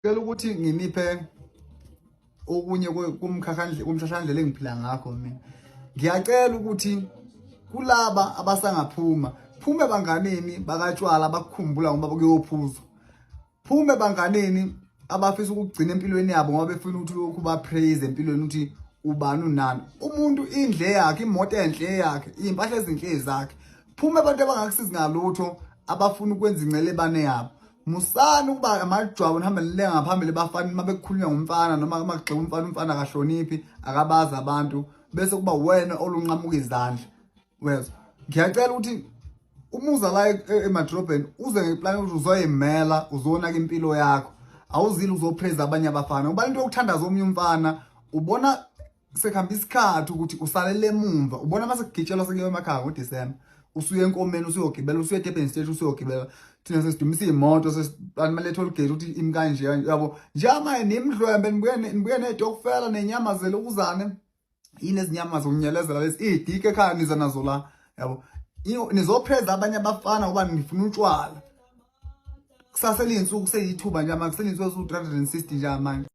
Ngicela ukuthi nginiphe okunye kumshashandlela engiphila ngakho mina. Ngiyacela ukuthi kulaba abasangaphuma, phume banganeni bakatshwala bakukhumbula ngoba kuyophuzwa. Phume banganeni abafisa ukugcina empilweni yabo ngoba befuna ukuthi lokhu ba praise empilweni ukuthi ubani unani. Umuntu indle yakhe, imoto enhle yakhe, impahla ezinhle zakhe. Phume abantu abangakusizi ngalutho abafuna ukwenza incele bane yabo. Musana ukuba amajwabu nihambe nilenga ngaphambili bafana mabekhulunywa ngumfana noma magxeka umfana akahloniphi akabaza abantu bese kuba wena olunqamuka izandla. Wezwa, ngiyacela ukuthi umuza la emadrobheni uze ngeplan ukuthi uzoyimela uzonaka impilo yakho. Awuzile uzopraise abanye abafana. Ngoba into yokuthandaza omunye umfana ubona sekuhamba isikhathi ukuthi usalele emumva. Ubona mase kugitshelwa sekuyiwe emakhaya ngoDisemba. Usuye enkomeni usuyogibela usuye eDurban stage usuyogibela thina sesidumisa imoto sesibalethe toll gate ukuthi imi kanje yabo njama nemidlwembe nibuye netokufela nenyamazelo ukuzane yini ezinyama zokunyelezela lezi idike ekhaya niza nazo la yabo nizopraise abanye abafana ngoba ngifuna utshwala kusasele insuku seyithuba nje manje kusele insuku 360 nje manje.